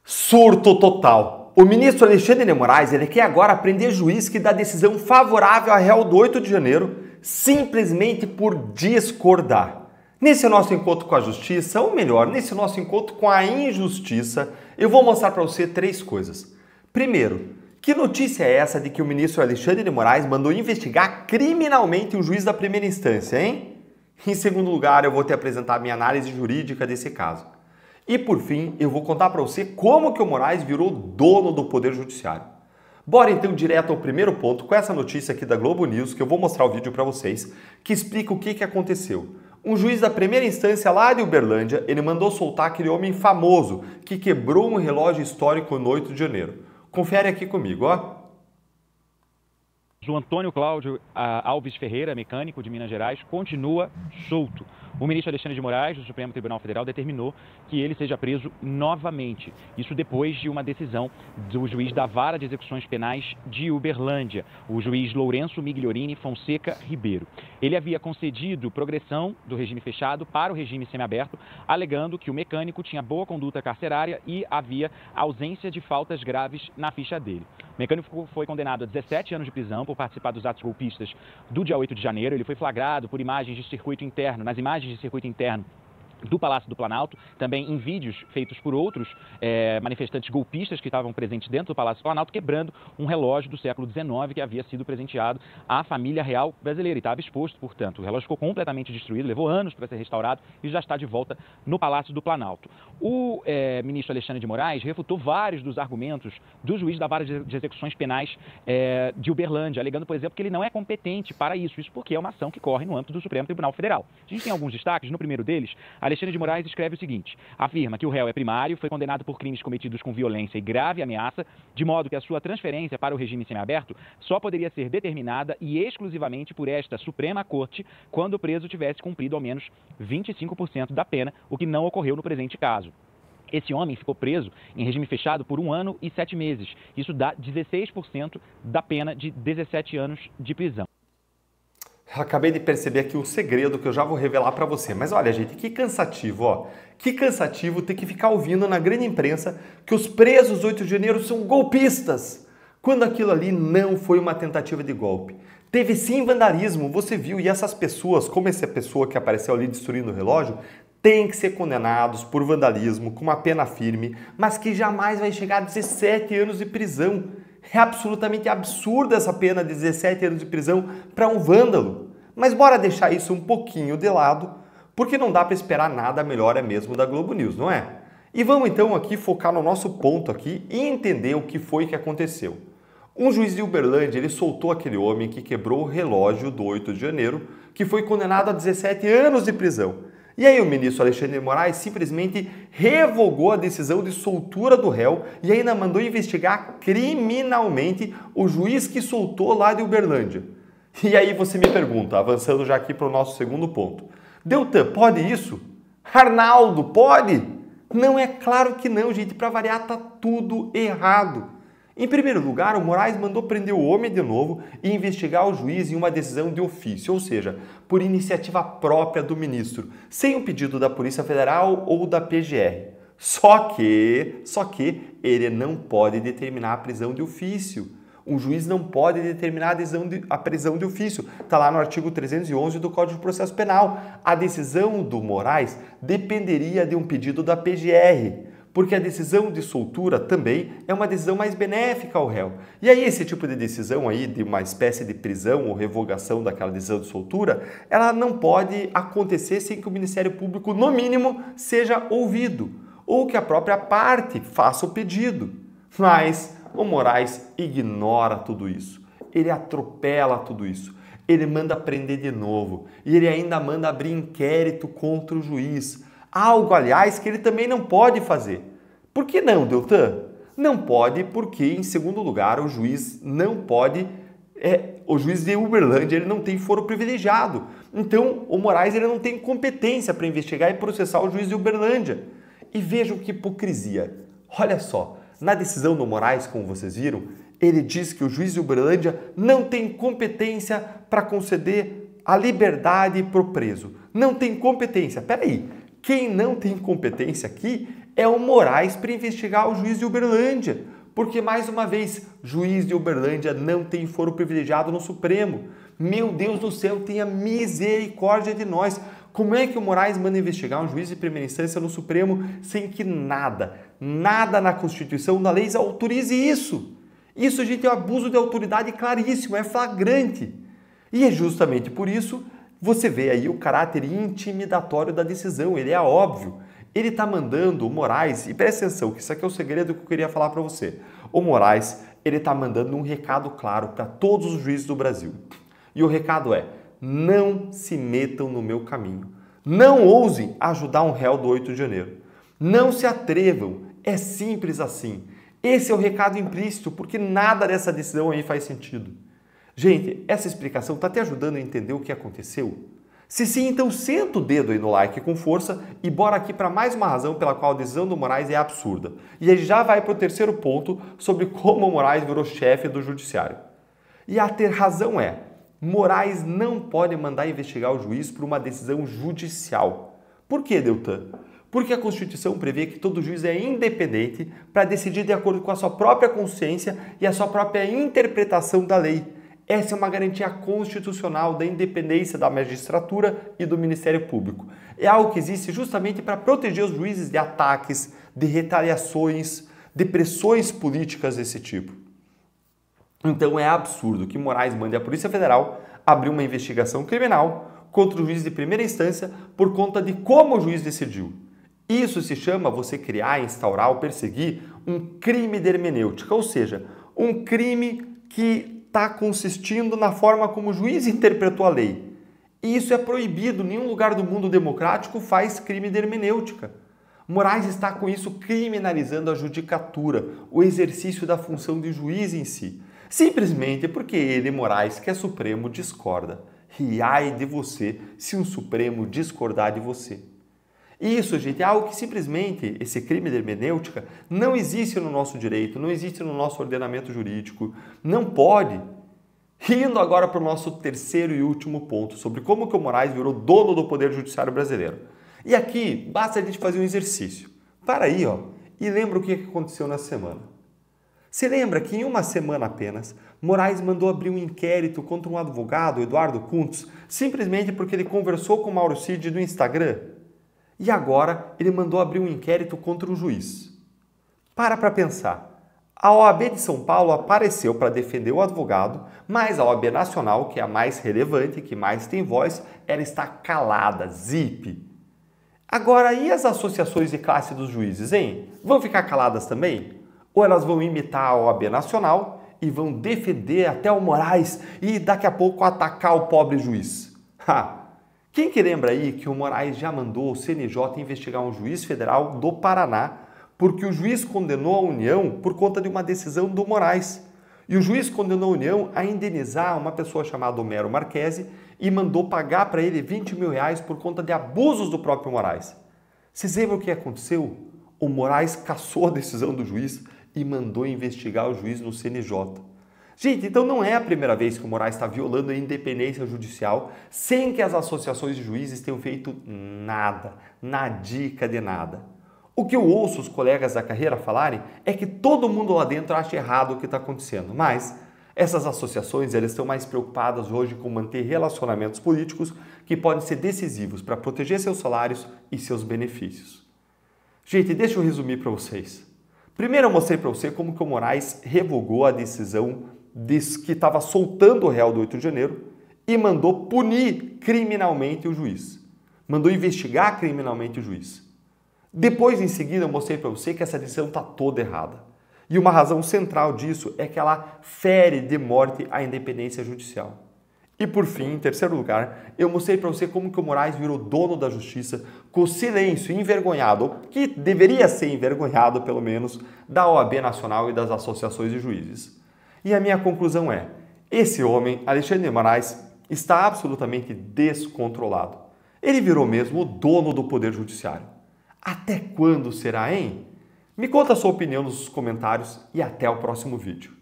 Surto total. O ministro Alexandre de Moraes ele quer agora prender juiz que dá decisão favorável à réu do 8 de janeiro simplesmente por discordar. Nesse nosso encontro com a justiça, ou melhor, nesse nosso encontro com a injustiça, eu vou mostrar para você três coisas. Primeiro, que notícia é essa de que o ministro Alexandre de Moraes mandou investigar criminalmente um juiz da primeira instância, hein? Em segundo lugar, eu vou te apresentar a minha análise jurídica desse caso. E por fim, eu vou contar para você como que o Moraes virou dono do Poder Judiciário. Bora então direto ao primeiro ponto com essa notícia aqui da Globo News, que eu vou mostrar o vídeo para vocês, que explica o que aconteceu. Um juiz da primeira instância lá de Uberlândia, ele mandou soltar aquele homem famoso que quebrou um relógio histórico no 8 de janeiro. Confere aqui comigo, ó. O Antônio Cláudio Alves Ferreira, mecânico de Minas Gerais, continua solto. O ministro Alexandre de Moraes, do Supremo Tribunal Federal, determinou que ele seja preso novamente. Isso depois de uma decisão do juiz da Vara de Execuções Penais de Uberlândia, o juiz Lourenço Migliorini Fonseca Ribeiro. Ele havia concedido progressão do regime fechado para o regime semiaberto, alegando que o mecânico tinha boa conduta carcerária e havia ausência de faltas graves na ficha dele. O mecânico foi condenado a 17 anos de prisão por participar dos atos golpistas do dia 8 de janeiro. Ele foi flagrado por imagens de circuito interno, nas imagens de circuito interno do Palácio do Planalto, também em vídeos feitos por outros manifestantes golpistas que estavam presentes dentro do Palácio do Planalto, quebrando um relógio do século XIX que havia sido presenteado à família real brasileira e estava exposto, portanto. O relógio ficou completamente destruído, levou anos para ser restaurado e já está de volta no Palácio do Planalto. O ministro Alexandre de Moraes refutou vários dos argumentos do juiz da Vara de Execuções Penais de Uberlândia, alegando, por exemplo, que ele não é competente para isso porque é uma ação que corre no âmbito do Supremo Tribunal Federal. A gente tem alguns destaques. No primeiro deles, Alexandre de Moraes escreve o seguinte: afirma que o réu é primário, foi condenado por crimes cometidos com violência e grave ameaça, de modo que a sua transferência para o regime semiaberto só poderia ser determinada e exclusivamente por esta Suprema Corte quando o preso tivesse cumprido ao menos 25% da pena, o que não ocorreu no presente caso. Esse homem ficou preso em regime fechado por 1 ano e 7 meses. Isso dá 16% da pena de 17 anos de prisão. Acabei de perceber aqui um segredo que eu já vou revelar para você. Mas olha, gente, que cansativo, ó. Que cansativo ter que ficar ouvindo na grande imprensa que os presos 8 de janeiro são golpistas, quando aquilo ali não foi uma tentativa de golpe. Teve sim vandalismo, você viu, e essas pessoas, como essa pessoa que apareceu ali destruindo o relógio, têm que ser condenados por vandalismo com uma pena firme, mas que jamais vai chegar a 17 anos de prisão. É absolutamente absurda essa pena de 17 anos de prisão para um vândalo. Mas bora deixar isso um pouquinho de lado, porque não dá para esperar nada melhor mesmo da Globo News, não é? E vamos então aqui focar no nosso ponto aqui e entender o que foi que aconteceu. Um juiz de Uberlândia, ele soltou aquele homem que quebrou o relógio do 8 de janeiro, que foi condenado a 17 anos de prisão. E aí o ministro Alexandre de Moraes simplesmente revogou a decisão de soltura do réu e ainda mandou investigar criminalmente o juiz que soltou lá de Uberlândia. E aí você me pergunta, avançando já aqui para o nosso segundo ponto, Deltan, pode isso? Arnaldo, pode? Não, é claro que não, gente, para variar tá tudo errado. Em primeiro lugar, o Moraes mandou prender o homem de novo e investigar o juiz em uma decisão de ofício, ou seja, por iniciativa própria do ministro, sem o pedido da Polícia Federal ou da PGR. Só que ele não pode determinar a prisão de ofício. Um juiz não pode determinar a prisão de ofício. Está lá no artigo 311 do Código de Processo Penal. A decisão do Moraes dependeria de um pedido da PGR, porque a decisão de soltura também é uma decisão mais benéfica ao réu. E aí esse tipo de decisão aí, de uma espécie de prisão ou revogação daquela decisão de soltura, ela não pode acontecer sem que o Ministério Público, no mínimo, seja ouvido, ou que a própria parte faça o pedido. Mas o Moraes ignora tudo isso, ele atropela tudo isso, ele manda prender de novo e ele ainda manda abrir inquérito contra o juiz. Algo, aliás, que ele também não pode fazer. Por que não, Deltan? Não pode porque, em segundo lugar, o juiz não pode... o juiz de Uberlândia ele não tem foro privilegiado. Então, o Moraes ele não tem competência para investigar e processar o juiz de Uberlândia. E vejam que hipocrisia. Olha só, na decisão do Moraes, como vocês viram, ele diz que o juiz de Uberlândia não tem competência para conceder a liberdade para o preso. Não tem competência. Peraí. Quem não tem competência aqui é o Moraes para investigar o juiz de Uberlândia. Porque, mais uma vez, juiz de Uberlândia não tem foro privilegiado no Supremo. Meu Deus do céu, tenha misericórdia de nós. Como é que o Moraes manda investigar um juiz de primeira instância no Supremo sem que nada na Constituição, na lei, autorize isso? Isso, gente, é um abuso de autoridade claríssimo, é flagrante. E é justamente por isso você vê aí o caráter intimidatório da decisão, ele é óbvio. Ele está mandando o Moraes, e presta atenção, que isso aqui é o segredo que eu queria falar para você. O Moraes, ele está mandando um recado claro para todos os juízes do Brasil. E o recado é: não se metam no meu caminho. Não ousem ajudar um réu do 8 de janeiro. Não se atrevam. É simples assim. Esse é o recado implícito, porque nada dessa decisão aí faz sentido. Gente, essa explicação está te ajudando a entender o que aconteceu? Se sim, então senta o dedo aí no like com força e bora aqui para mais uma razão pela qual a decisão do Moraes é absurda. E aí já vai para o terceiro ponto sobre como o Moraes virou chefe do judiciário. E a ter razão é: Moraes não pode mandar investigar o juiz por uma decisão judicial. Por que, Deltan? Porque a Constituição prevê que todo juiz é independente para decidir de acordo com a sua própria consciência e a sua própria interpretação da lei. Essa é uma garantia constitucional da independência da magistratura e do Ministério Público. É algo que existe justamente para proteger os juízes de ataques, de retaliações, de pressões políticas desse tipo. Então é absurdo que Moraes mande a Polícia Federal abrir uma investigação criminal contra o juiz de primeira instância por conta de como o juiz decidiu. Isso se chama você criar, instaurar ou perseguir um crime de hermenêutica, ou seja, um crime que está consistindo na forma como o juiz interpretou a lei. E isso é proibido, nenhum lugar do mundo democrático faz crime de hermenêutica. Moraes está com isso criminalizando a judicatura, o exercício da função de juiz em si. Simplesmente porque ele, Moraes, que é Supremo, discorda. E ai de você se um Supremo discordar de você. Isso, gente, é algo que simplesmente, esse crime de hermenêutica, não existe no nosso direito, não existe no nosso ordenamento jurídico, não pode. Indo agora para o nosso terceiro e último ponto, sobre como que o Moraes virou dono do Poder Judiciário brasileiro. E aqui, basta a gente fazer um exercício. Para aí, ó, e lembra o que aconteceu na semana. Você lembra que em uma semana apenas, Moraes mandou abrir um inquérito contra um advogado, Eduardo Kuntz, simplesmente porque ele conversou com Mauro Cid no Instagram? E agora ele mandou abrir um inquérito contra um juiz. Para pensar. A OAB de São Paulo apareceu para defender o advogado, mas a OAB Nacional, que é a mais relevante, que mais tem voz, ela está calada, zip. Agora, e as associações de classe dos juízes, hein? Vão ficar caladas também? Ou elas vão imitar a OAB Nacional e vão defender até o Moraes e daqui a pouco atacar o pobre juiz? Quem que lembra aí que o Moraes já mandou o CNJ investigar um juiz federal do Paraná porque o juiz condenou a União por conta de uma decisão do Moraes. E o juiz condenou a União a indenizar uma pessoa chamada Homero Marchese e mandou pagar para ele 20 mil reais por conta de abusos do próprio Moraes. Vocês lembram o que aconteceu? O Moraes cassou a decisão do juiz e mandou investigar o juiz no CNJ. Gente, então não é a primeira vez que o Moraes está violando a independência judicial sem que as associações de juízes tenham feito nada, nadica de nada. O que eu ouço os colegas da carreira falarem é que todo mundo lá dentro acha errado o que está acontecendo, mas essas associações elas estão mais preocupadas hoje com manter relacionamentos políticos que podem ser decisivos para proteger seus salários e seus benefícios. Gente, deixa eu resumir para vocês. Primeiro eu mostrei para você como que o Moraes revogou a decisão que estava soltando o réu do 8 de janeiro e mandou punir criminalmente o juiz. Mandou investigar criminalmente o juiz. Depois, em seguida, eu mostrei para você que essa decisão está toda errada. E uma razão central disso é que ela fere de morte a independência judicial. E por fim, em terceiro lugar, eu mostrei para você como que o Moraes virou dono da justiça com o silêncio envergonhado, ou que deveria ser envergonhado pelo menos, da OAB Nacional e das associações de juízes. E a minha conclusão é, esse homem, Alexandre de Moraes, está absolutamente descontrolado. Ele virou mesmo o dono do Poder Judiciário. Até quando será, hein? Me conta a sua opinião nos comentários e até o próximo vídeo.